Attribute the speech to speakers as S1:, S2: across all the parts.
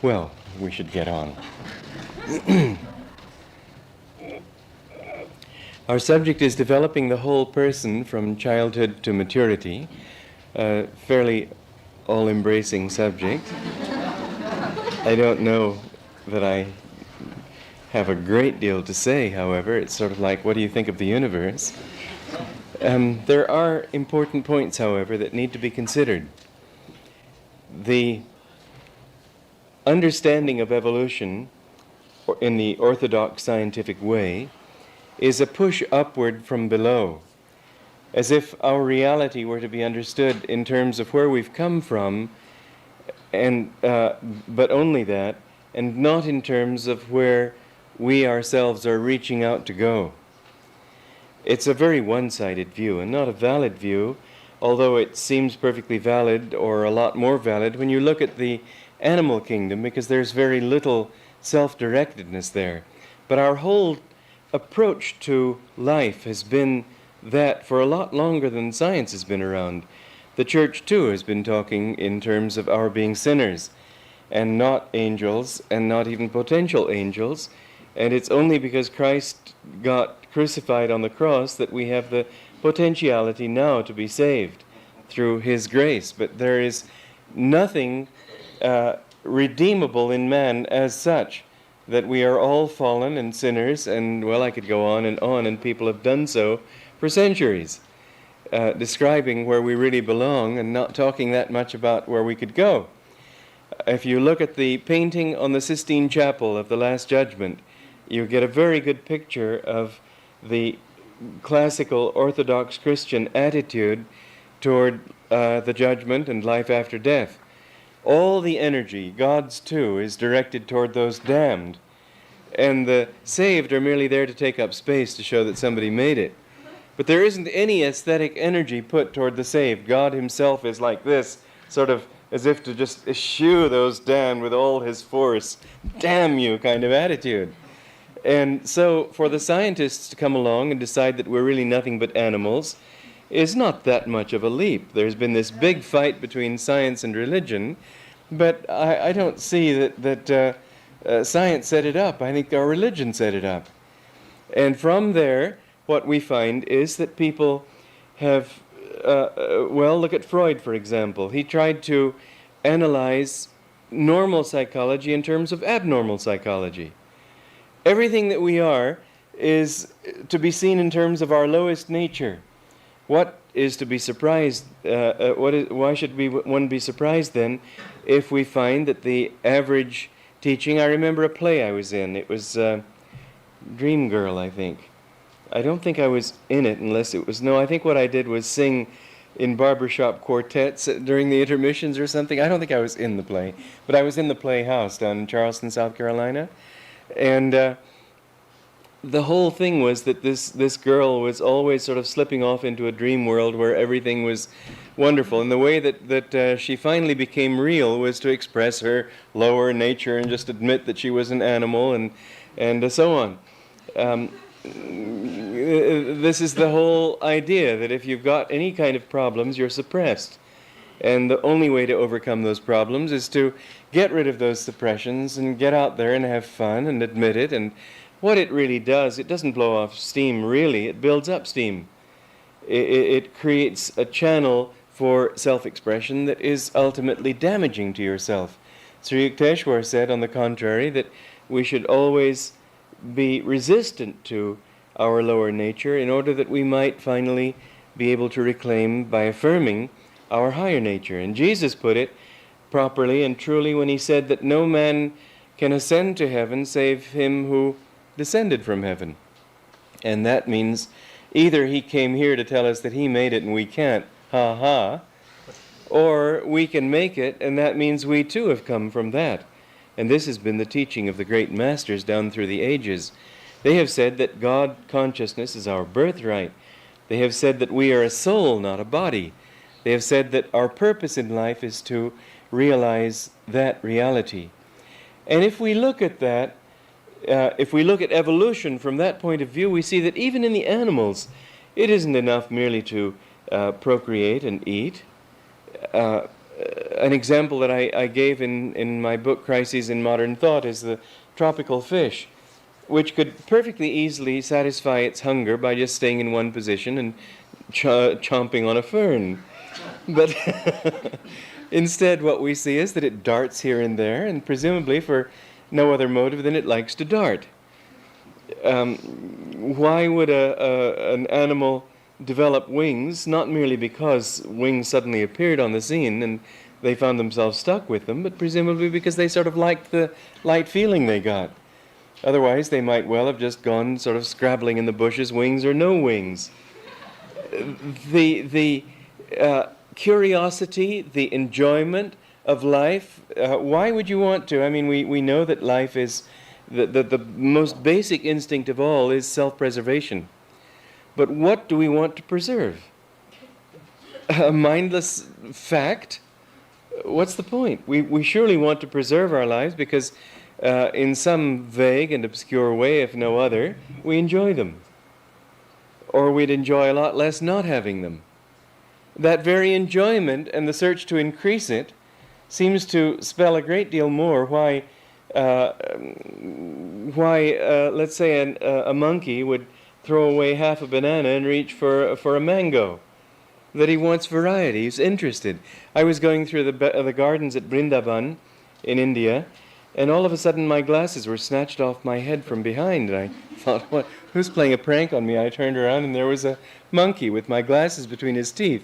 S1: Well, we should get on. Our subject is developing the whole person from childhood to maturity, a fairly all-embracing subject. I don't know that I have a great deal to say, however. It's sort of like, what do you think of the universe? There are important points, however, that need to be considered. The understanding of evolution in the orthodox scientific way is a push upward from below, as if our reality were to be understood in terms of where we've come from, and but only that, and not in terms of where we ourselves are reaching out to go. It's a very one-sided view, and not a valid view, although it seems perfectly valid, or a lot more valid, when you look at the animal kingdom, because there's very little self-directedness there. But our whole approach to life has been that for a lot longer than science has been around. The church, too, has been talking in terms of our being sinners, and not angels, and not even potential angels. And it's only because Christ got crucified on the cross that we have the potentiality now to be saved through His grace. But there is nothing redeemable in man as such, that we are all fallen and sinners, and, well, I could go on, and people have done so for centuries, describing where we really belong and not talking that much about where we could go. If you look at the painting on the Sistine Chapel of the Last Judgment, you get a very good picture of the classical Orthodox Christian attitude toward the judgment and life after death. All the energy, God's too, is directed toward those damned. And the saved are merely there to take up space to show that somebody made it. But there isn't any aesthetic energy put toward the saved. God Himself is like this, sort of as if to just eschew those damned with all His force. Damn you kind of attitude. And so for the scientists to come along and decide that we're really nothing but animals is not that much of a leap. There's been this big fight between science and religion, but I don't see that science set it up. I think our religion set it up. And from there, what we find is that people have, well, look at Freud, for example. He tried to analyze normal psychology in terms of abnormal psychology. Everything that we are is to be seen in terms of our lowest nature. What is to be surprised? Why should one be surprised then if we find that the average teaching? I remember a play I was in. It was Dream Girl, I think. I don't think I was in it unless it was... No, I think what I did was sing in barbershop quartets during the intermissions or something. I don't think I was in the play, but I was in the Playhouse down in Charleston, South Carolina. And the whole thing was that this girl was always sort of slipping off into a dream world where everything was wonderful. And the way that she finally became real was to express her lower nature and just admit that she was an animal and so on. This is the whole idea, that if you've got any kind of problems, you're suppressed. And the only way to overcome those problems is to get rid of those suppressions and get out there and have fun and admit it. And what it really does, it doesn't blow off steam, really. It builds up steam. It creates a channel for self-expression that is ultimately damaging to yourself. Sri Yukteswar said, on the contrary, that we should always be resistant to our lower nature in order that we might finally be able to reclaim, by affirming, our higher nature. And Jesus put it properly and truly when He said that no man can ascend to heaven save him who descended from heaven. And that means either He came here to tell us that He made it and we can't, ha ha, or we can make it, and that means we too have come from that. And this has been the teaching of the great masters down through the ages. They have said that God consciousness is our birthright. They have said that we are a soul, not a body. They have said that our purpose in life is to realize that reality. And if we look at that, if we look at evolution from that point of view, we see that even in the animals, it isn't enough merely to procreate and eat. An example that I gave in my book, Crises in Modern Thought, is the tropical fish, which could perfectly easily satisfy its hunger by just staying in one position and chomping on a fern. But instead, what we see is that it darts here and there, and presumably for no other motive than it likes to dart. Why would an animal develop wings? Not merely because wings suddenly appeared on the scene and they found themselves stuck with them, but presumably because they sort of liked the light feeling they got. Otherwise, they might well have just gone sort of scrabbling in the bushes, wings or no wings. The curiosity, the enjoyment of life, why would you want to? I mean, we know that life is, the most basic instinct of all is self-preservation. But what do we want to preserve? A mindless fact? What's the point? We surely want to preserve our lives because in some vague and obscure way, if no other, we enjoy them. Or we'd enjoy a lot less not having them. That very enjoyment and the search to increase it seems to spell a great deal more why let's say a monkey would throw away half a banana and reach for a mango. That he wants variety, he's interested. I was going through the gardens at Vrindavan in India, and all of a sudden my glasses were snatched off my head from behind, and I thought, what? Who's playing a prank on me? I turned around and there was a monkey with my glasses between his teeth.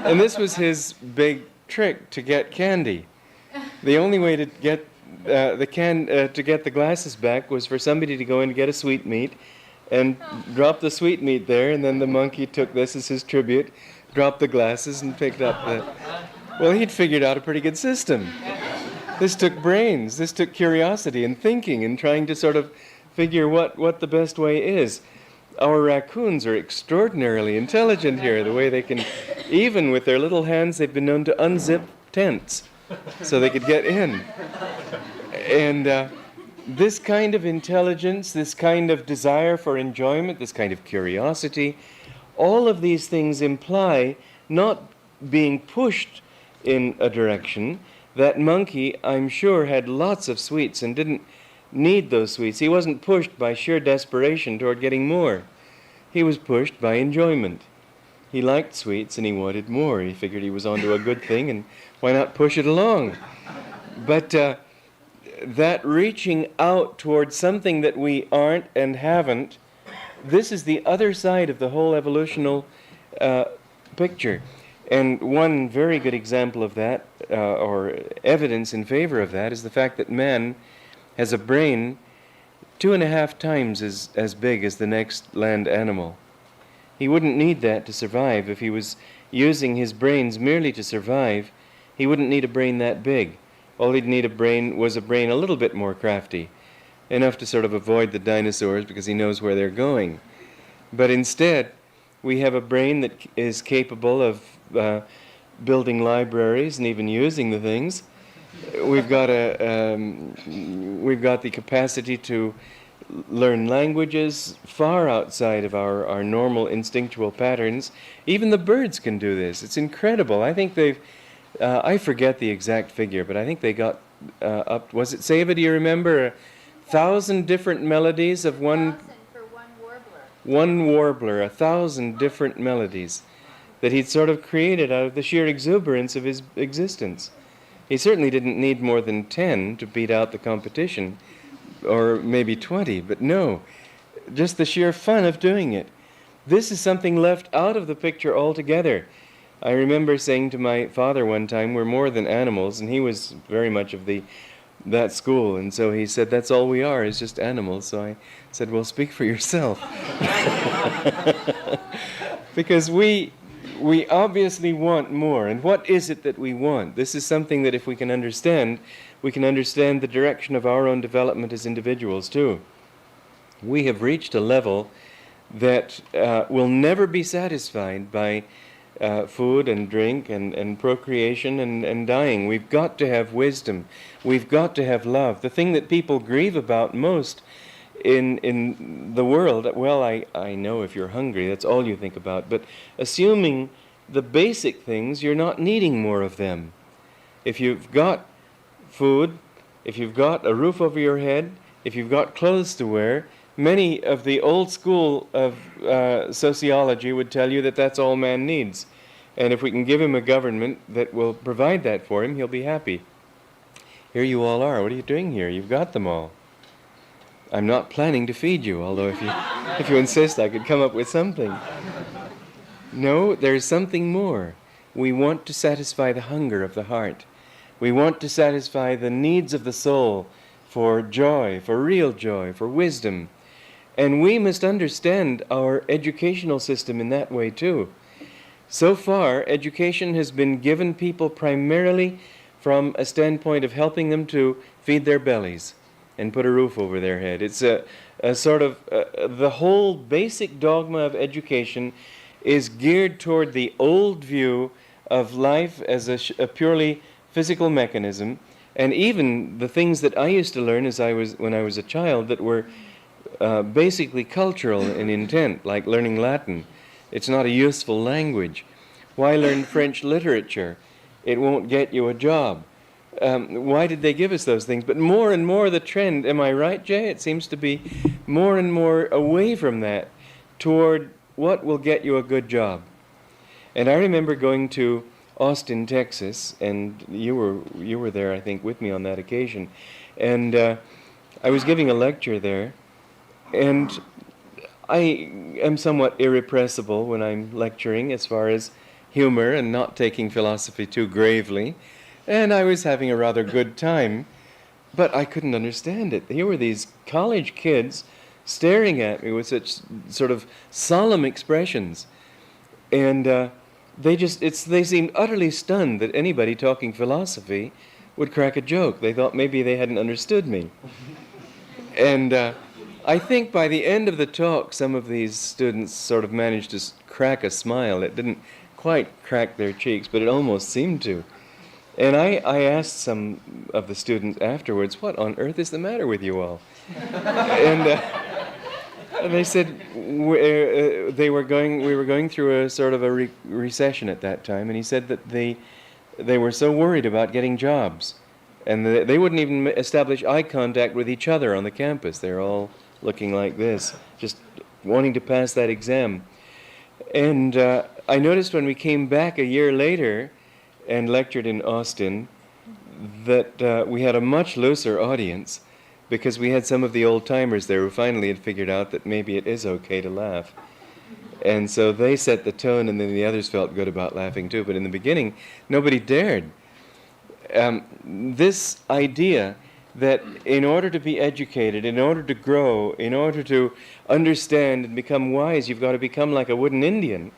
S1: And this was his big trick to get candy. The only way to get the glasses back was for somebody to go in and get a sweetmeat and drop the sweetmeat there, and then the monkey took this as his tribute, dropped the glasses and picked up the... Well, he'd figured out a pretty good system. This took brains, this took curiosity and thinking and trying to sort of figure what the best way is. Our raccoons are extraordinarily intelligent here, the way they can, even with their little hands, they've been known to unzip tents so they could get in. And this kind of intelligence, this kind of desire for enjoyment, this kind of curiosity, all of these things imply not being pushed in a direction. That monkey, I'm sure, had lots of sweets and didn't need those sweets. He wasn't pushed by sheer desperation toward getting more. He was pushed by enjoyment. He liked sweets and he wanted more. He figured he was onto a good thing, and why not push it along? But that reaching out towards something that we aren't and haven't, this is the other side of the whole evolutional picture. And one very good example of that, or evidence in favor of that, is the fact that man has a brain 2.5 times as big as the next land animal. He wouldn't need that to survive. If he was using his brains merely to survive, he wouldn't need a brain that big. All he'd need was a brain a little bit more crafty, enough to sort of avoid the dinosaurs because he knows where they're going. But instead, we have a brain that is capable of building libraries and even using the things. We've got the capacity to learn languages far outside of our normal instinctual patterns. Even the birds can do this. It's incredible. I think they've I forget the exact figure, but I think they got up, was it Seva, do you remember? 1,000 different melodies of one...
S2: 1,000 for one warbler.
S1: One warbler, 1,000 different melodies that he'd sort of created out of the sheer exuberance of his existence. He certainly didn't need more than 10 to beat out the competition, or maybe 20, but no, just the sheer fun of doing it. This is something left out of the picture altogether. I remember saying to my father one time, we're more than animals, and he was very much of that school, and so he said, that's all we are, is just animals. So I said, well, speak for yourself. Because we obviously want more, and what is it that we want? This is something that if we can understand the direction of our own development as individuals too. We have reached a level that will never be satisfied by food and drink and procreation and dying. We've got to have wisdom. We've got to have love. The thing that people grieve about most in the world, well, I know if you're hungry, that's all you think about, but assuming the basic things, you're not needing more of them. If you've got food, if you've got a roof over your head, if you've got clothes to wear, many of the old school of sociology would tell you that that's all man needs. And if we can give him a government that will provide that for him, he'll be happy. Here you all are. What are you doing here? You've got them all. I'm not planning to feed you, although if you insist, I could come up with something. No, there's something more. We want to satisfy the hunger of the heart. We want to satisfy the needs of the soul for joy, for real joy, for wisdom. And we must understand our educational system in that way too. So far, education has been given people primarily from a standpoint of helping them to feed their bellies and put a roof over their head. It's a sort of, the whole basic dogma of education is geared toward the old view of life as a purely physical mechanism, and even the things that I used to learn when I was a child that were basically cultural in intent, like learning Latin. It's not a useful language. Why learn French literature? It won't get you a job. Why did they give us those things? But more and more the trend, am I right, Jay? It seems to be more and more away from that toward what will get you a good job. And I remember going to Austin, Texas, and you were there, I think, with me on that occasion. And I was giving a lecture there, and I am somewhat irrepressible when I'm lecturing as far as humor and not taking philosophy too gravely. And I was having a rather good time, but I couldn't understand it. Here were these college kids staring at me with such sort of solemn expressions. And they seemed utterly stunned that anybody talking philosophy would crack a joke. They thought maybe they hadn't understood me. And I think by the end of the talk, some of these students sort of managed to crack a smile. It didn't quite crack their cheeks, but it almost seemed to. And I asked some of the students afterwards, what on earth is the matter with you all? And they said we were going through a sort of a recession at that time, and he said that they were so worried about getting jobs, and they wouldn't even establish eye contact with each other on the campus. They're all looking like this, just wanting to pass that exam. And I noticed when we came back a year later and lectured in Austin that we had a much looser audience, because we had some of the old-timers there who finally had figured out that maybe it is okay to laugh. And so they set the tone, and then the others felt good about laughing too. But in the beginning, nobody dared. This idea that in order to be educated, in order to grow, in order to understand and become wise, you've got to become like a wooden Indian.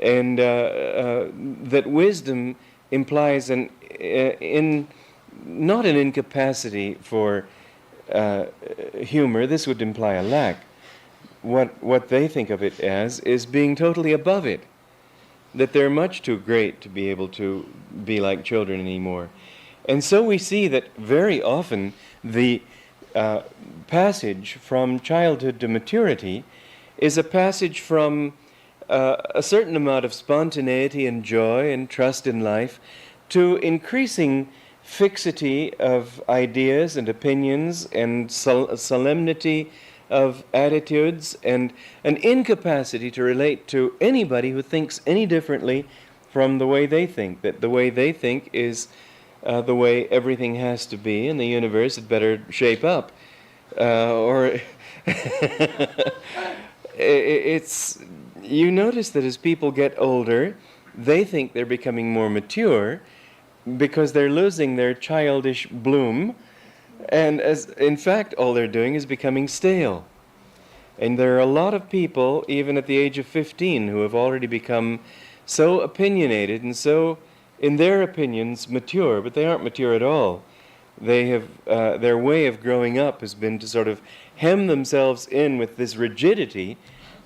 S1: And that wisdom implies not an incapacity for humor. This would imply a lack. What they think of it as is being totally above it, that they're much too great to be able to be like children anymore. And so we see that very often the passage from childhood to maturity is a passage from a certain amount of spontaneity and joy and trust in life to increasing fixity of ideas and opinions and solemnity of attitudes and an incapacity to relate to anybody who thinks any differently from the way they think, that the way they think is the way everything has to be, and the universe had better shape up. You notice that as people get older, they think they're becoming more mature because they're losing their childish bloom, and in fact all they're doing is becoming stale. And there are a lot of people, even at the age of 15, who have already become so opinionated and so, in their opinions, mature, but they aren't mature at all. They have their way of growing up has been to sort of hem themselves in with this rigidity,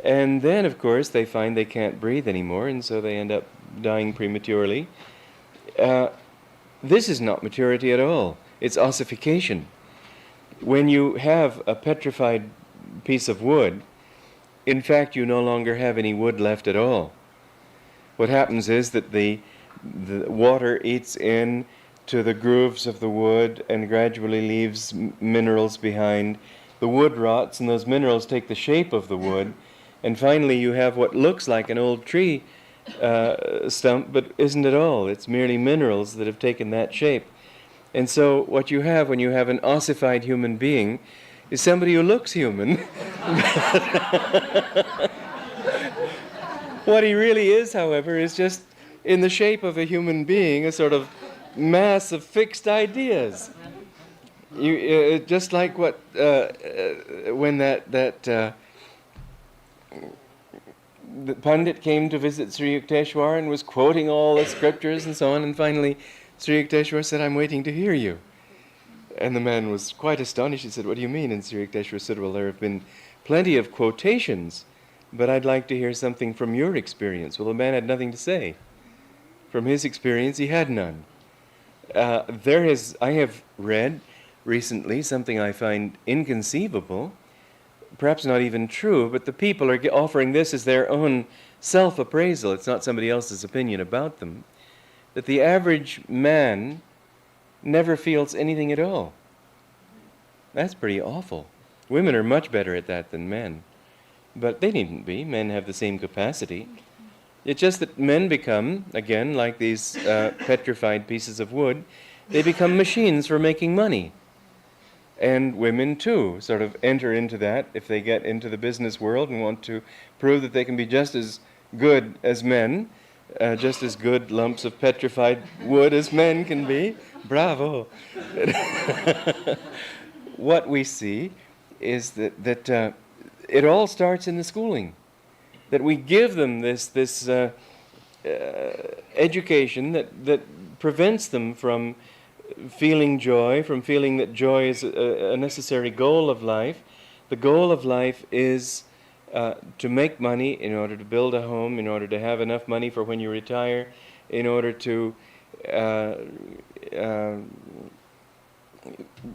S1: and then, of course, they find they can't breathe anymore, and so they end up dying prematurely. This is not maturity at all. It's ossification. When you have a petrified piece of wood, in fact, you no longer have any wood left at all. What happens is that the water eats in to the grooves of the wood and gradually leaves minerals behind. The wood rots and those minerals take the shape of the wood, and finally you have what looks like an old tree stump, but isn't at all. It's merely minerals that have taken that shape. And so what you have when you have an ossified human being is somebody who looks human. What he really is, however, is just in the shape of a human being, a sort of mass of fixed ideas. Just like what when the Pandit came to visit Sri Yukteswar and was quoting all the scriptures and so on, and finally Sri Yukteswar said, "I'm waiting to hear you." And the man was quite astonished. He said, "What do you mean?" And Sri Yukteswar said, "Well, there have been plenty of quotations, but I'd like to hear something from your experience." Well, the man had nothing to say. From his experience, he had none. I have read recently something I find inconceivable, perhaps not even true, but the people are offering this as their own self-appraisal. It's not somebody else's opinion about them. That the average man never feels anything at all. That's pretty awful. Women are much better at that than men. But they needn't be. Men have the same capacity. It's just that men become, again, like these petrified pieces of wood, they become machines for making money. And women, too, sort of enter into that if they get into the business world and want to prove that they can be just as good as men, just as good lumps of petrified wood as men can be. Bravo! What we see is that it all starts in the schooling. That we give them this education that prevents them from feeling joy, from feeling that joy is a necessary goal of life. The goal of life is to make money in order to build a home, in order to have enough money for when you retire, in order to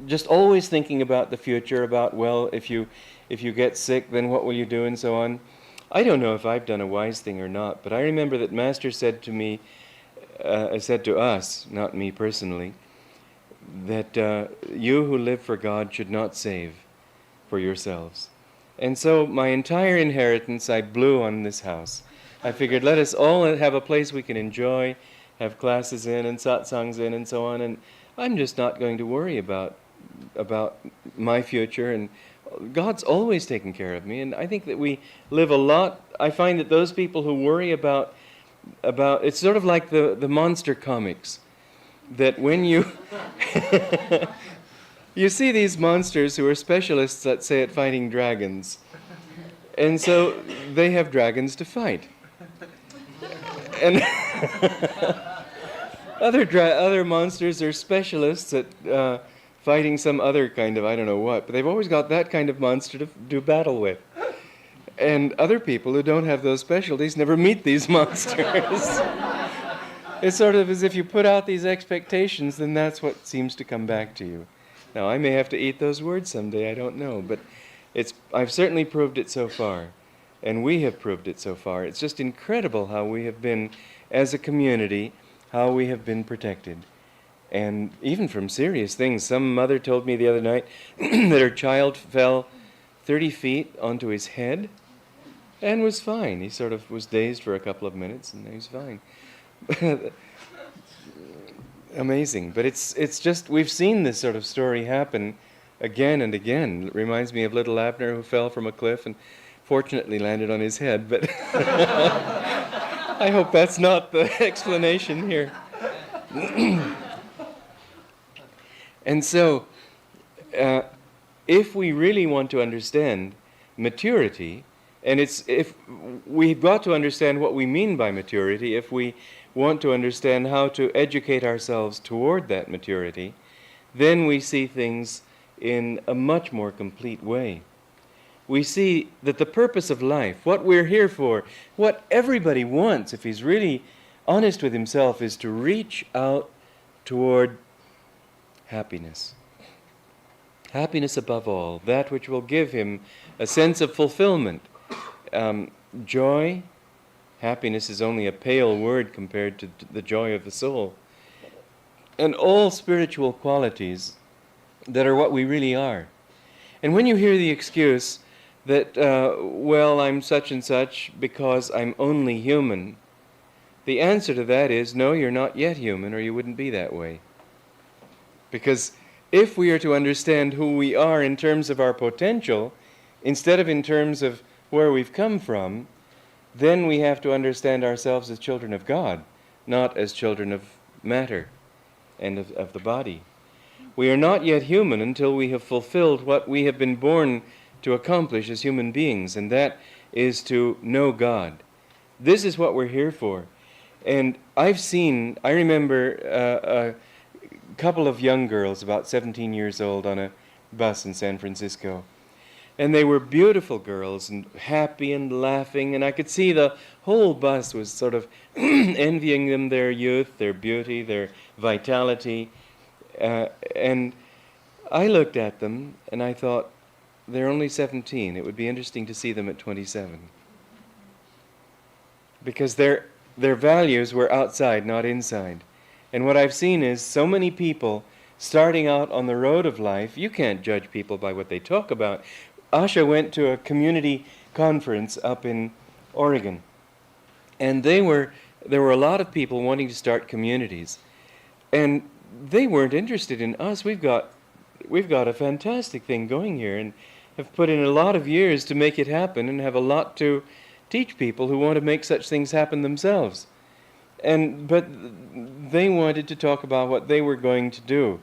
S1: just always thinking about the future, about, well, if you get sick, then what will you do, and so on. I don't know if I've done a wise thing or not, but I remember that Master said to me, said to us, not me personally, that you who live for God should not save for yourselves. And so my entire inheritance I blew on this house. I figured, let us all have a place we can enjoy, have classes in and satsangs in and so on, and I'm just not going to worry about my future, and God's always taken care of me. And I think that we live a lot. I find that those people who worry about it's sort of like the monster comics, that when you you see these monsters who are specialists, let's say, at fighting dragons, and so they have dragons to fight, and other monsters are specialists at fighting some other kind of, I don't know what, but they've always got that kind of monster to do battle with. And other people who don't have those specialties never meet these monsters. It's sort of as if you put out these expectations, then that's what seems to come back to you. Now, I may have to eat those words someday, I don't know, but I've certainly proved it so far, and we have proved it so far. It's just incredible how we have been, as a community, how we have been protected. And even from serious things. Some mother told me the other night that her child fell 30 feet onto his head and was fine. He sort of was dazed for a couple of minutes and he was fine. Amazing. But it's just, we've seen this sort of story happen again and again. It reminds me of little Abner who fell from a cliff and fortunately landed on his head. But I hope that's not the explanation here. And so, if we really want to understand maturity, and if we've got to understand what we mean by maturity, if we want to understand how to educate ourselves toward that maturity, then we see things in a much more complete way. We see that the purpose of life, what we're here for, what everybody wants, if he's really honest with himself, is to reach out toward happiness. Happiness above all, that which will give him a sense of fulfillment, joy, Happiness is only a pale word compared to the joy of the soul. And all spiritual qualities that are what we really are. And when you hear the excuse that, well, I'm such and such because I'm only human, the answer to that is, no, you're not yet human, or you wouldn't be that way. Because if we are to understand who we are in terms of our potential, instead of in terms of where we've come from, then we have to understand ourselves as children of God, not as children of matter and of the body. We are not yet human until we have fulfilled what we have been born to accomplish as human beings, and that is to know God. This is what we're here for. And I remember a couple of young girls, about 17 years old, on a bus in San Francisco. And they were beautiful girls and happy and laughing, and I could see the whole bus was sort of envying them their youth, their beauty, their vitality. And I looked at them and I thought, they're only 17. It would be interesting to see them at 27. Because their values were outside, not inside. And what I've seen is so many people starting out on the road of life. You can't judge people by what they talk about. Asha went to a community conference up in Oregon, and there were a lot of people wanting to start communities, and they weren't interested in us. We've got a fantastic thing going here, and have put in a lot of years to make it happen, and have a lot to teach people who want to make such things happen themselves. But they wanted to talk about what they were going to do,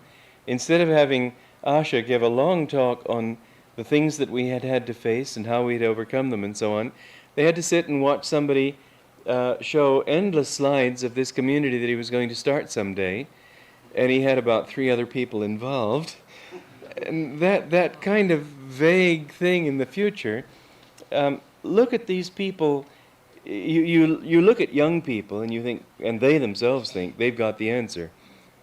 S1: instead of having Asha give a long talk on the things that we had to face and how we'd overcome them and so on. They had to sit and watch somebody show endless slides of this community that he was going to start someday, and he had about 3 other people involved. And that kind of vague thing in the future, look at these people. You look at young people and you think, and they themselves think, they've got the answer.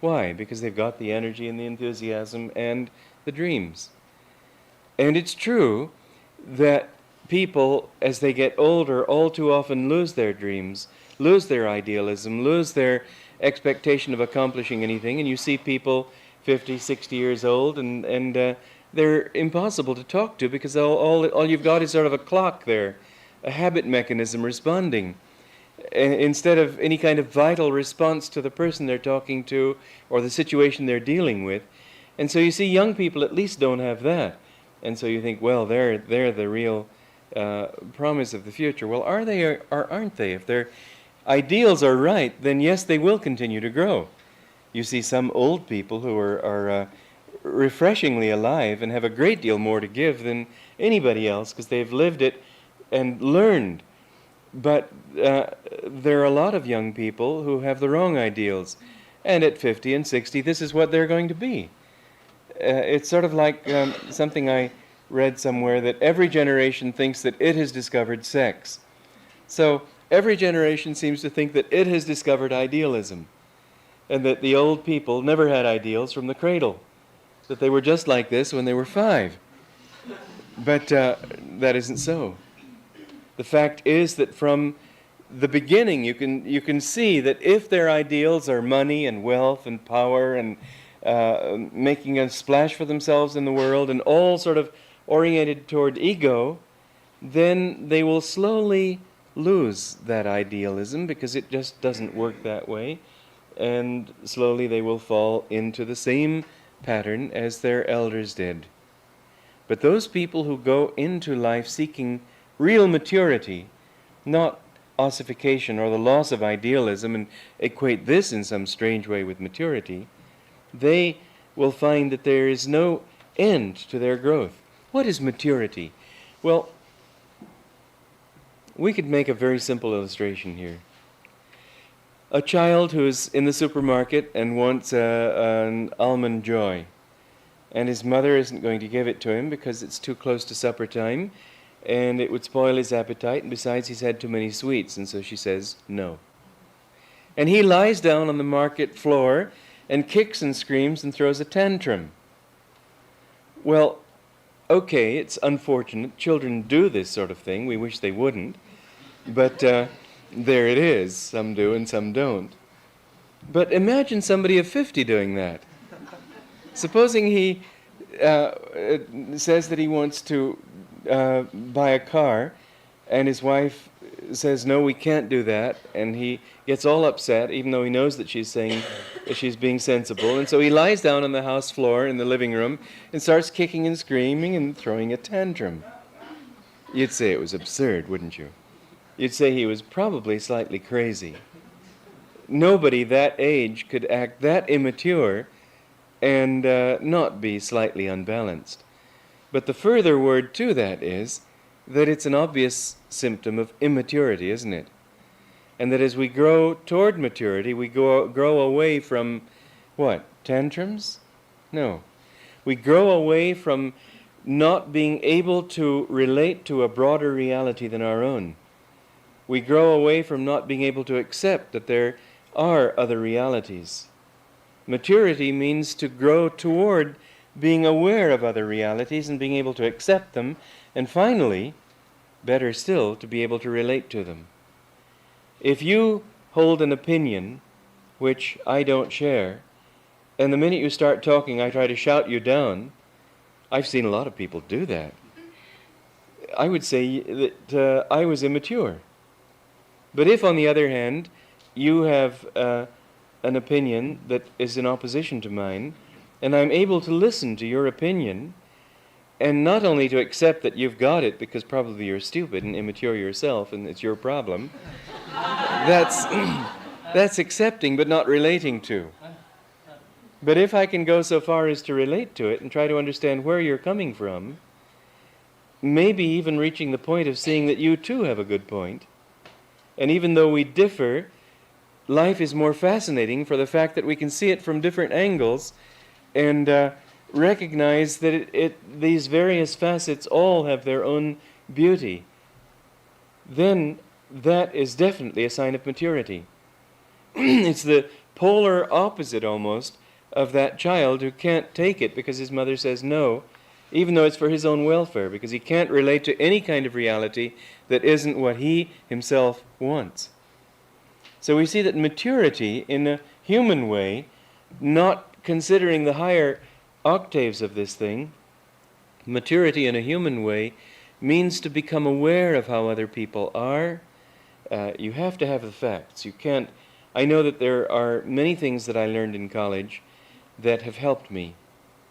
S1: Why? Because they've got the energy and the enthusiasm and the dreams. And it's true that people, as they get older, all too often lose their dreams, lose their idealism, lose their expectation of accomplishing anything, and you see people 50, 60 years old, and they're impossible to talk to because all you've got is sort of a clock there, a habit mechanism responding, instead of any kind of vital response to the person they're talking to or the situation they're dealing with. And so you see young people at least don't have that. And so you think, well, they're the real promise of the future. Well, are they or aren't they? If their ideals are right, then yes, they will continue to grow. You see some old people who are refreshingly alive and have a great deal more to give than anybody else because they've lived it and learned. But there are a lot of young people who have the wrong ideals. And at 50 and 60, this is what they're going to be. It's sort of like something I read somewhere, that every generation thinks that it has discovered sex. So every generation seems to think that it has discovered idealism, and that the old people never had ideals from the cradle, that they were just like this when they were 5. But that isn't so. The fact is that from the beginning you can see that if their ideals are money and wealth and power and making a splash for themselves in the world and all sort of oriented toward ego, then they will slowly lose that idealism because it just doesn't work that way, and slowly they will fall into the same pattern as their elders did. But those people who go into life seeking real maturity, not ossification or the loss of idealism, and equate this in some strange way with maturity, they will find that there is no end to their growth. What is maturity? Well, we could make a very simple illustration here. A child who's in the supermarket and wants an almond joy, and his mother isn't going to give it to him because it's too close to supper time, and it would spoil his appetite, and besides he's had too many sweets, and so she says no. And he lies down on the market floor and kicks and screams and throws a tantrum. Well, okay, it's unfortunate. Children do this sort of thing. We wish they wouldn't. But there it is. Some do and some don't. But imagine somebody of 50 doing that. Supposing he says that he wants to buy a car, and his wife says, no, we can't do that, and he gets all upset, even though he knows that she's saying that she's being sensible, and so he lies down on the house floor in the living room and starts kicking and screaming and throwing a tantrum. You'd say it was absurd, wouldn't you? You'd say he was probably slightly crazy. Nobody that age could act that immature and not be slightly unbalanced. But the further word to that is that it's an obvious symptom of immaturity, isn't it? And that as we grow toward maturity, we grow away from, what, tantrums? No. We grow away from not being able to relate to a broader reality than our own. We grow away from not being able to accept that there are other realities. Maturity means to grow toward being aware of other realities and being able to accept them, and finally, better still, to be able to relate to them. If you hold an opinion which I don't share, and the minute you start talking I try to shout you down, I've seen a lot of people do that. I would say that I was immature. But if, on the other hand, you have an opinion that is in opposition to mine, and I'm able to listen to your opinion, and not only to accept that you've got it because probably you're stupid and immature yourself and it's your problem, that's accepting but not relating to. But if I can go so far as to relate to it and try to understand where you're coming from, maybe even reaching the point of seeing that you too have a good point, and even though we differ, life is more fascinating for the fact that we can see it from different angles and recognize that these various facets all have their own beauty. Then that is definitely a sign of maturity. It's the polar opposite almost of that child who can't take it because his mother says no, even though it's for his own welfare, because he can't relate to any kind of reality that isn't what he himself wants. So we see that maturity in a human way, not considering the higher octaves of this thing, maturity in a human way means to become aware of how other people are. You have to have the facts. You can't. I know that there are many things that I learned in college that have helped me.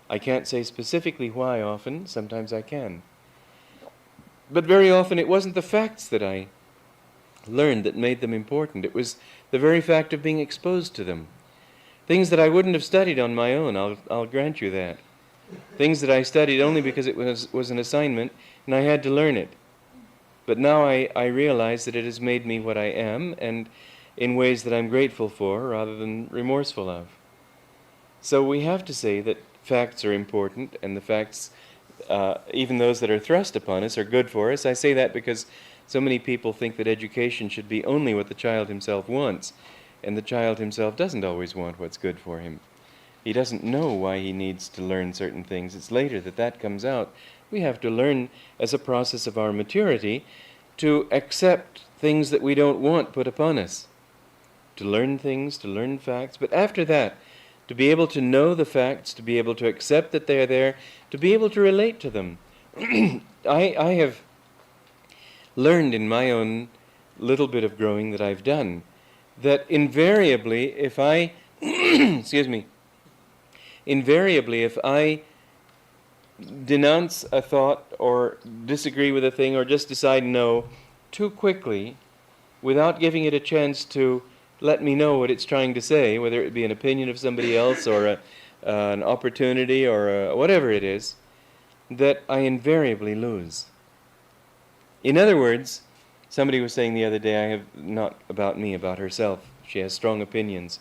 S1: I can't say specifically why often, sometimes I can. But very often it wasn't the facts that I learned that made them important. It was the very fact of being exposed to them. Things that I wouldn't have studied on my own, I'll grant you that. Things that I studied only because it was an assignment and I had to learn it. But now I realize that it has made me what I am, and in ways that I'm grateful for rather than remorseful of. So we have to say that facts are important, and the facts, even those that are thrust upon us, are good for us. I say that because so many people think that education should be only what the child himself wants, and the child himself doesn't always want what's good for him. He doesn't know why he needs to learn certain things. It's later that comes out. We have to learn, as a process of our maturity, to accept things that we don't want put upon us. To learn things, to learn facts, but after that, to be able to know the facts, to be able to accept that they're there, to be able to relate to them. I have learned in my own little bit of growing that I've done that invariably if I if I denounce a thought or disagree with a thing or just decide no too quickly without giving it a chance to let me know what it's trying to say, whether it be an opinion of somebody else or an opportunity or whatever it is, that I invariably lose. In other words, somebody was saying the other day, I have not about me, about herself, she has strong opinions.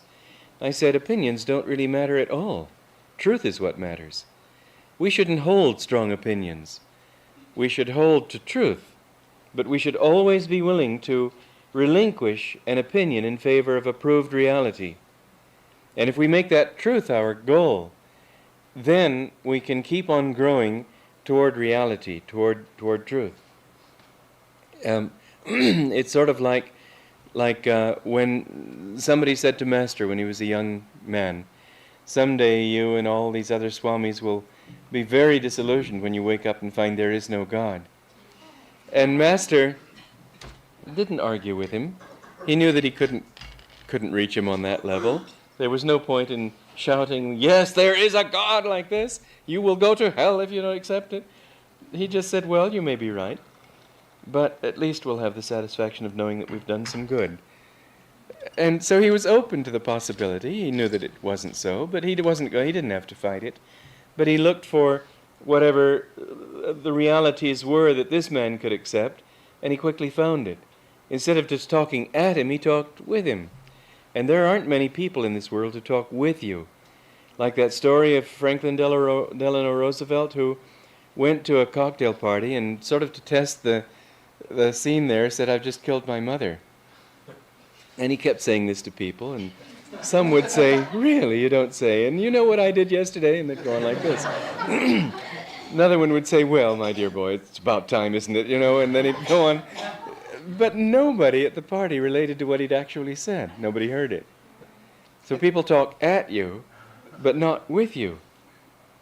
S1: I said, opinions don't really matter at all. Truth is what matters. We shouldn't hold strong opinions. We should hold to truth, but we should always be willing to relinquish an opinion in favor of a proved reality. And if we make that truth our goal, then we can keep on growing toward reality, toward truth. It's sort of like Like when somebody said to Master when he was a young man, "Someday you and all these other Swamis will be very disillusioned when you wake up and find there is no God." And Master didn't argue with him. He knew that he couldn't reach him on that level. There was no point in shouting, "Yes, there is a God like this. You will go to hell if you don't accept it." He just said, "Well, you may be right, but at least we'll have the satisfaction of knowing that we've done some good." And so he was open to the possibility. He knew that it wasn't so, but he didn't have to fight it. But he looked for whatever the realities were that this man could accept, and he quickly found it. Instead of just talking at him, he talked with him. And there aren't many people in this world who talk with you. Like that story of Franklin Delano Roosevelt, who went to a cocktail party and sort of to test the scene there said, "I've just killed my mother." And he kept saying this to people, and some would say, "Really, you don't say? And you know what I did yesterday?" And they'd go on like this. Another one would say, "Well, my dear boy, it's about time, isn't it?" And then he'd go on. But nobody at the party related to what he'd actually said. Nobody heard it. So people talk at you, but not with you.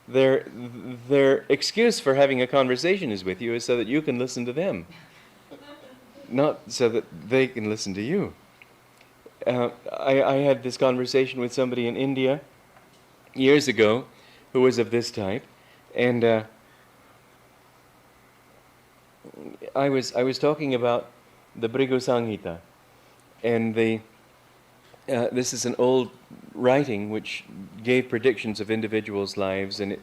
S1: Their excuse for having a conversation is with you is so that you can listen to them, not so that they can listen to you. I had this conversation with somebody in India years ago who was of this type, and I was talking about the Bhrigu Samhita, and this is an old writing which gave predictions of individuals' lives, and it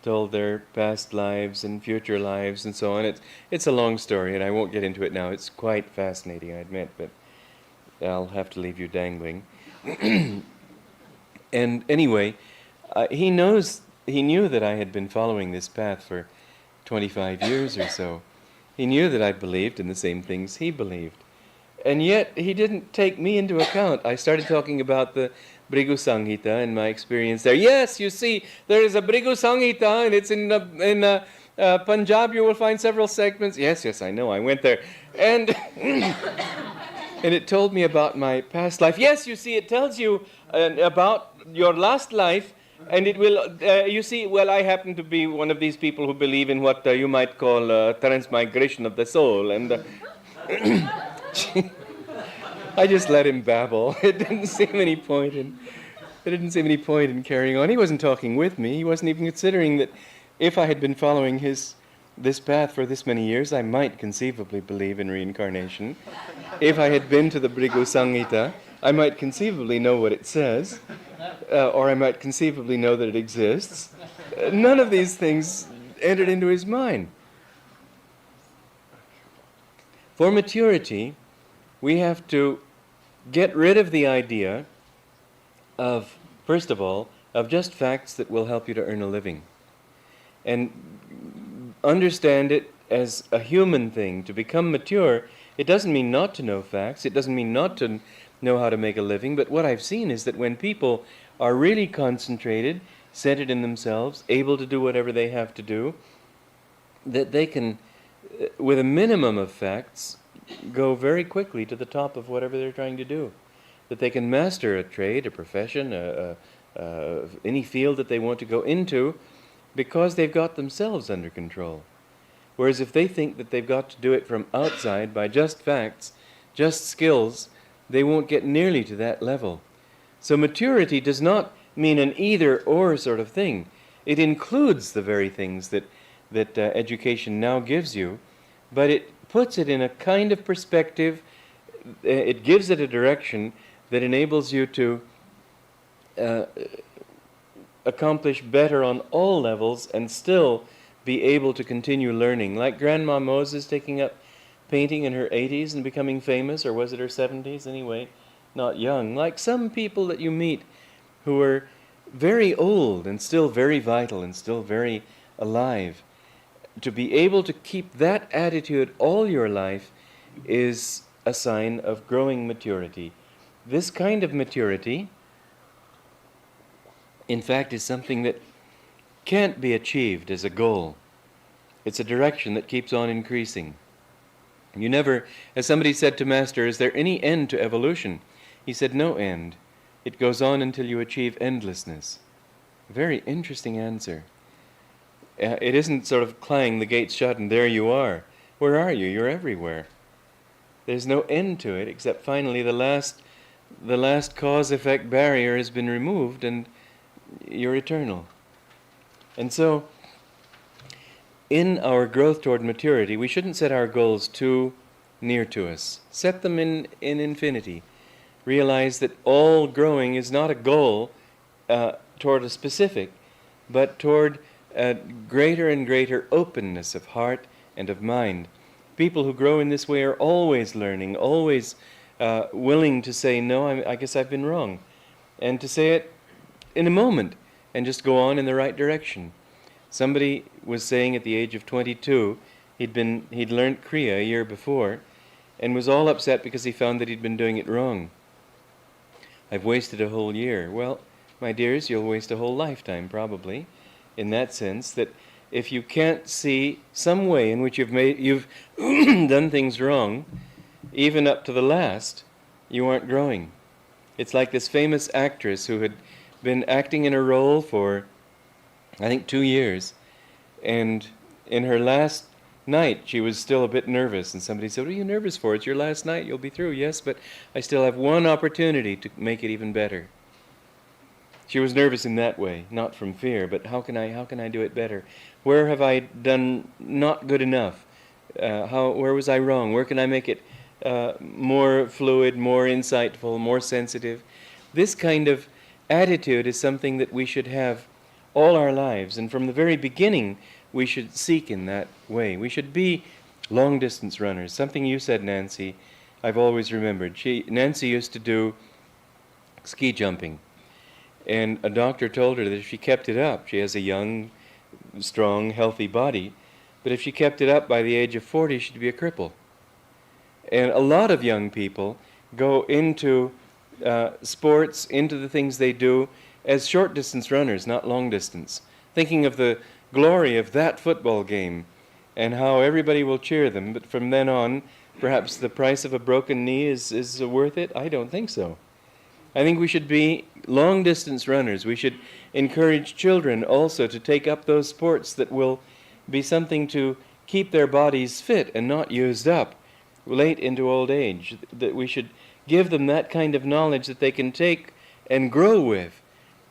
S1: told their past lives and future lives and so on. It's a long story, and I won't get into it now. It's quite fascinating, I admit, but I'll have to leave you dangling. And anyway, he knew that I had been following this path for 25 years or so. He knew that I believed in the same things he believed. And yet, he didn't take me into account. I started talking about the Bhrigu Samhita and my experience there. "Yes, you see, there is a Bhrigu Samhita, and it's in Punjab. You will find several segments." Yes, I know. I went there. And and it told me about my past life. "Yes, you see, it tells you about your last life, and it will, you see, well, I happen to be one of these people who believe in what you might call transmigration of the soul." And I just let him babble. It didn't seem any point in carrying on. He wasn't talking with me. He wasn't even considering that if I had been following this path for this many years, I might conceivably believe in reincarnation. If I had been to the Bhrigu Samhita, I might conceivably know what it says, or I might conceivably know that it exists. None of these things entered into his mind. For maturity, we have to get rid of the idea of, first of all, of just facts that will help you to earn a living. And understand it as a human thing. To become mature, it doesn't mean not to know facts, it doesn't mean not to know how to make a living, but what I've seen is that when people are really concentrated, centered in themselves, able to do whatever they have to do, that they can, with a minimum of facts, go very quickly to the top of whatever they're trying to do. That they can master a trade, a profession, any field that they want to go into, because they've got themselves under control. Whereas if they think that they've got to do it from outside by just facts, just skills, they won't get nearly to that level. So maturity does not mean an either-or sort of thing. It includes the very things that education now gives you, but it puts it in a kind of perspective, it gives it a direction that enables you to accomplish better on all levels and still be able to continue learning. Like Grandma Moses taking up painting in her 80s and becoming famous, or was it her 70s anyway, not young. Like some people that you meet who are very old and still very vital and still very alive. To be able to keep that attitude all your life is a sign of growing maturity. This kind of maturity, in fact, is something that can't be achieved as a goal. It's a direction that keeps on increasing. You never, as somebody said to Master, is there any end to evolution? He said, no end. It goes on until you achieve endlessness. Very interesting answer. It isn't sort of clang the gates shut and there you are. Where are you? You're everywhere. There's no end to it except finally the last cause-effect barrier has been removed and you're eternal. And so, in our growth toward maturity, we shouldn't set our goals too near to us. Set them in infinity. Realize that all growing is not a goal toward a specific, but toward a greater and greater openness of heart and of mind. People who grow in this way are always learning, always willing to say, no, I guess I've been wrong, and to say it in a moment and just go on in the right direction. Somebody was saying at the age of 22, he'd learned Kriya a year before and was all upset because he found that he'd been doing it wrong. I've wasted a whole year. Well, my dears, you'll waste a whole lifetime probably, in that sense that if you can't see some way in which you've done things wrong, even up to the last, you aren't growing. It's like this famous actress who had been acting in a role for, I think, 2 years, and in her last night she was still a bit nervous, and somebody said, what are you nervous for? It's your last night, you'll be through. Yes, but I still have one opportunity to make it even better. She was nervous in that way, not from fear, but how can I do it better? Where have I done not good enough? Where was I wrong? Where can I make it more fluid, more insightful, more sensitive? This kind of attitude is something that we should have all our lives, and from the very beginning we should seek in that way. We should be long-distance runners. Something you said, Nancy, I've always remembered. Nancy used to do ski jumping, and a doctor told her that if she kept it up, she has a young, strong, healthy body, but if she kept it up by the age of 40, she'd be a cripple. And a lot of young people go into sports, into the things they do, as short-distance runners, not long-distance, thinking of the glory of that football game and how everybody will cheer them, but from then on, perhaps the price of a broken knee is worth it? I don't think so. I think we should be long-distance runners. We should encourage children also to take up those sports that will be something to keep their bodies fit and not used up late into old age. That we should give them that kind of knowledge that they can take and grow with,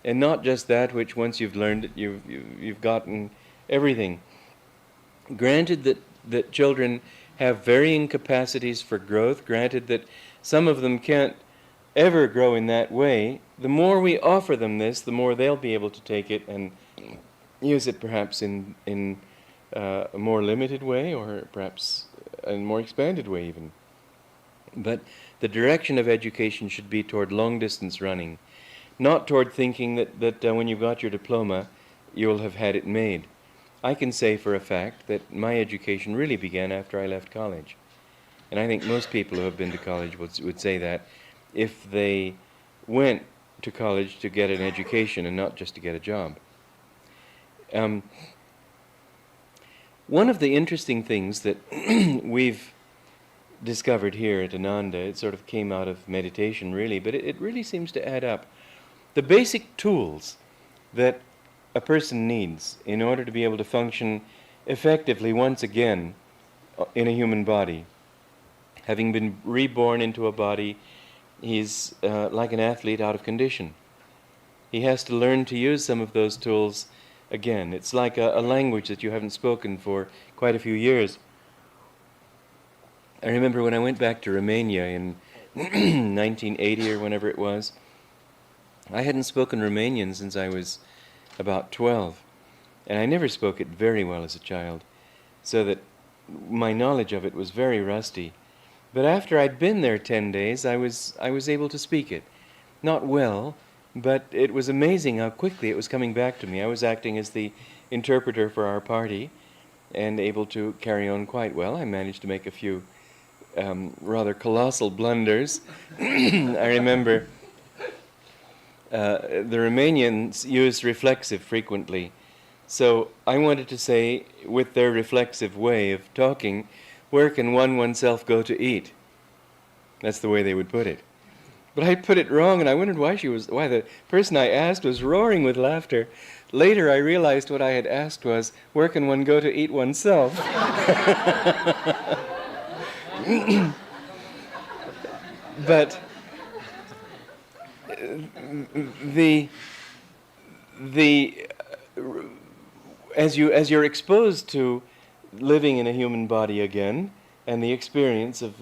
S1: and not just that which once you've learned it, you've gotten everything. Granted that children have varying capacities for growth, granted that some of them can't ever grow in that way, the more we offer them this, the more they'll be able to take it and use it perhaps in a more limited way, or perhaps a more expanded way even. But the direction of education should be toward long-distance running, not toward thinking that when you've got your diploma, you'll have had it made. I can say for a fact that my education really began after I left college. And I think most people who have been to college would say that if they went to college to get an education and not just to get a job. One of the interesting things that we've discovered here at Ananda, it sort of came out of meditation really, but it really seems to add up. The basic tools that a person needs in order to be able to function effectively once again in a human body. Having been reborn into a body, he's like an athlete out of condition. He has to learn to use some of those tools again. It's like a language that you haven't spoken for quite a few years. I remember when I went back to Romania in 1980 or whenever it was, I hadn't spoken Romanian since I was about 12, and I never spoke it very well as a child, so that my knowledge of it was very rusty. But after I'd been there 10 days, I was able to speak it. Not well, but it was amazing how quickly it was coming back to me. I was acting as the interpreter for our party and able to carry on quite well. I managed to make a few rather colossal blunders. I remember the Romanians use reflexive frequently. So I wanted to say, with their reflexive way of talking, where can oneself go to eat? That's the way they would put it. But I put it wrong, and I wondered why the person I asked was roaring with laughter. Later I realized what I had asked was, where can one go to eat oneself? But as you're exposed to living in a human body again, and the experience of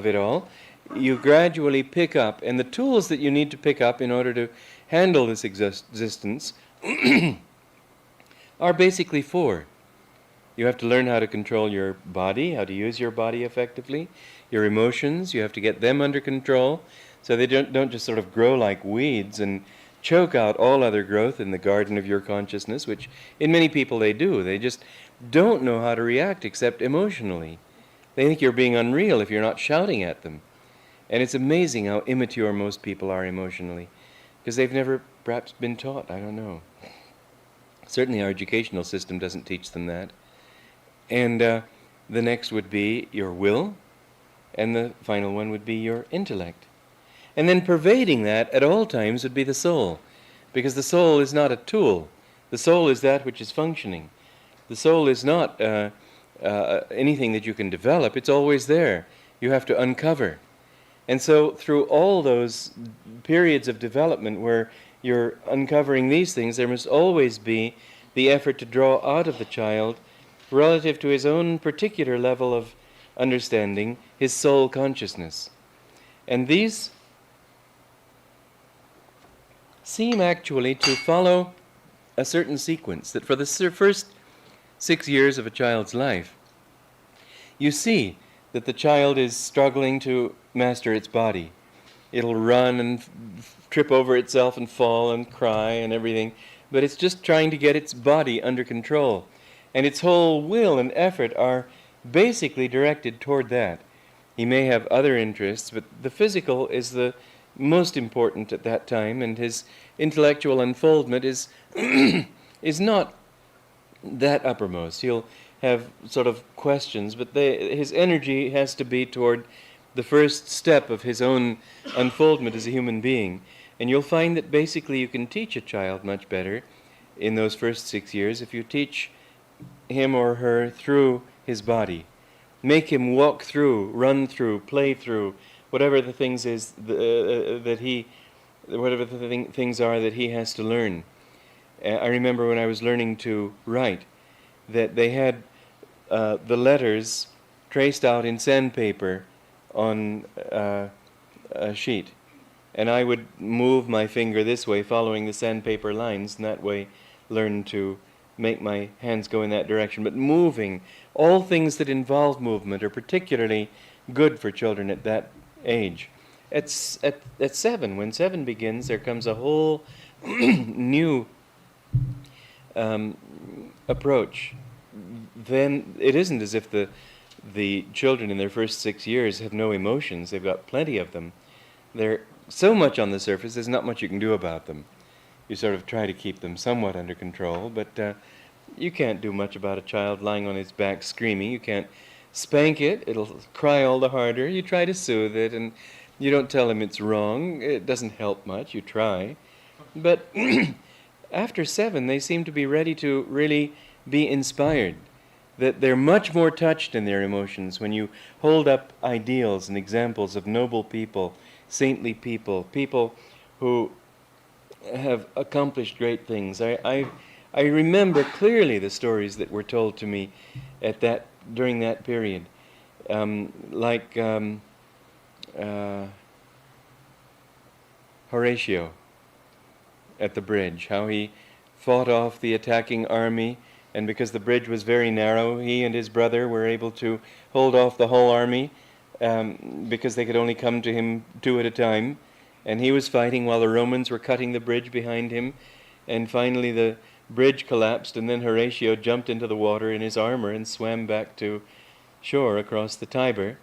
S1: it all, you gradually pick up, and the tools that you need to pick up in order to handle this existence are basically four. You have to learn how to control your body, how to use your body effectively. Your emotions, you have to get them under control so they don't just sort of grow like weeds and choke out all other growth in the garden of your consciousness, which in many people they do. They just don't know how to react except emotionally. They think you're being unreal if you're not shouting at them. And it's amazing how immature most people are emotionally, because they've never perhaps been taught. I don't know. Certainly our educational system doesn't teach them that. And the next would be your will, and the final one would be your intellect. And then pervading that at all times would be the soul, because the soul is not a tool. The soul is that which is functioning. The soul is not anything that you can develop. It's always there. You have to uncover. And so through all those periods of development where you're uncovering these things, there must always be the effort to draw out of the child, relative to his own particular level of understanding, his soul consciousness. And these seem actually to follow a certain sequence, that for the first 6 years of a child's life, you see that the child is struggling to master its body. It'll run and trip over itself and fall and cry and everything, but it's just trying to get its body under control. And its whole will and effort are basically directed toward that. He may have other interests, but the physical is the most important at that time, and his intellectual unfoldment is is not that uppermost. He'll have sort of questions, but his energy has to be toward the first step of his own unfoldment as a human being. And you'll find that basically you can teach a child much better in those first 6 years if you teach him or her through his body. Make him walk through, run through, play through, whatever the things is whatever the things are that he has to learn. I remember when I was learning to write that they had the letters traced out in sandpaper on a sheet, and I would move my finger this way following the sandpaper lines, and that way learn to make my hands go in that direction. But moving, all things that involve movement are particularly good for children at that age. At 7, when 7 begins, there comes a whole new approach. Then it isn't as if the children in their first 6 years have no emotions. They've got plenty of them. They're so much on the surface, there's not much you can do about them. You sort of try to keep them somewhat under control, but you can't do much about a child lying on its back screaming. You can't spank it. It'll cry all the harder. You try to soothe it, and you don't tell him it's wrong. It doesn't help much. You try. But after 7, they seem to be ready to really be inspired, that they're much more touched in their emotions when you hold up ideals and examples of noble people, saintly people, people who have accomplished great things. I remember clearly the stories that were told to me during that period, like Horatio at the bridge, how he fought off the attacking army, and because the bridge was very narrow, he and his brother were able to hold off the whole army because they could only come to him 2 at a time. And he was fighting while the Romans were cutting the bridge behind him. And finally the bridge collapsed, and then Horatio jumped into the water in his armor and swam back to shore across the Tiber.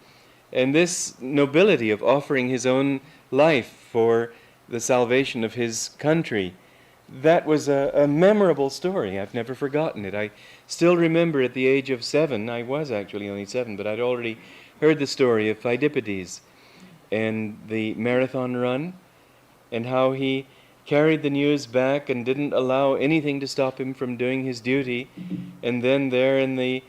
S1: And this nobility of offering his own life for the salvation of his country that was a memorable story. I've never forgotten it. I still remember at the age of 7, I was actually only 7, but I'd already heard the story of Pheidippides and the marathon run, and how he carried the news back and didn't allow anything to stop him from doing his duty. And then there in the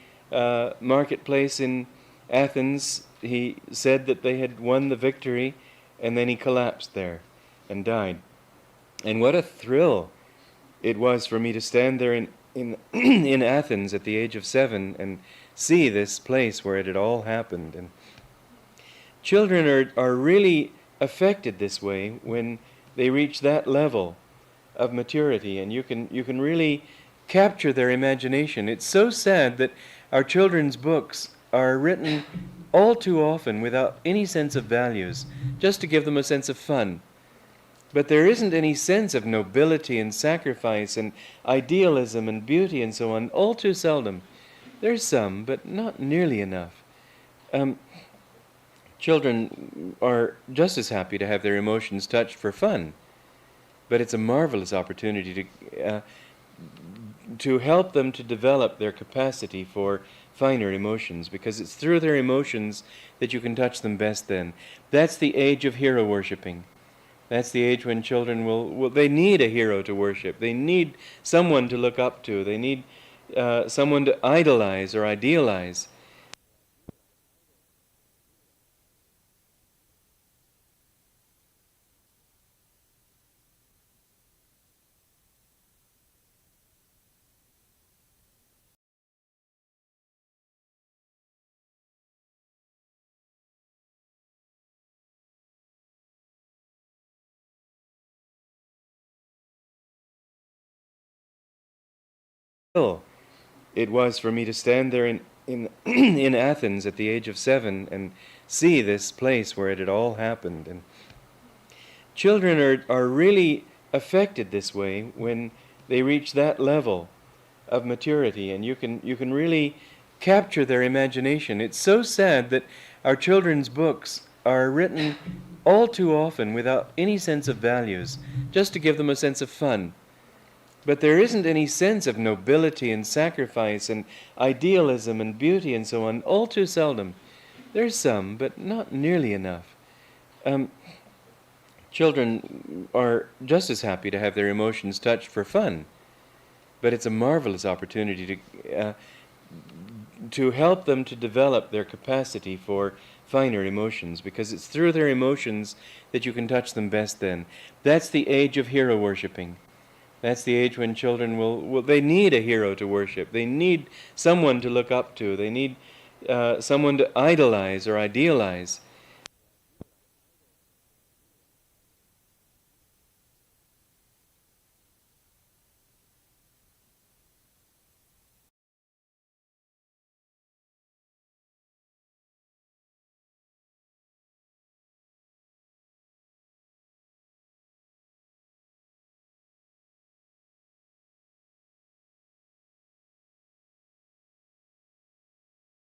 S1: marketplace in Athens, he said that they had won the victory, and then he collapsed there and died. And what a thrill it was for me to stand there in Athens at the age of 7 and see this place where it had all happened. And children are really affected this way when they reach that level of maturity, and you can really capture their imagination. It's so sad that our children's books are written all too often without any sense of values, just to give them a sense of fun. But there isn't any sense of nobility and sacrifice and idealism and beauty and so on, all too seldom. There's some, but not nearly enough. Children are just as happy to have their emotions touched for fun, but it's a marvelous opportunity to help them to develop their capacity for finer emotions, because it's through their emotions that you can touch them best then. That's the age of hero worshipping. That's the age when children they need a hero to worship. They need someone to look up to. They need someone to idolize or idealize. It was for me to stand there in Athens at the age of 7 and see this place where it had all happened. And children are really affected this way when they reach that level of maturity, and you can really capture their imagination. It's so sad that our children's books are written all too often without any sense of values, just to give them a sense of fun. But there isn't any sense of nobility and sacrifice and idealism and beauty and so on, all too seldom. There's some, but not nearly enough. Children are just as happy to have their emotions touched for fun, but it's a marvelous opportunity to help them to develop their capacity for finer emotions, because it's through their emotions that you can touch them best then. That's the age of hero worshipping. That's the age when children they need a hero to worship. They need someone to look up to. They need someone to idolize or idealize.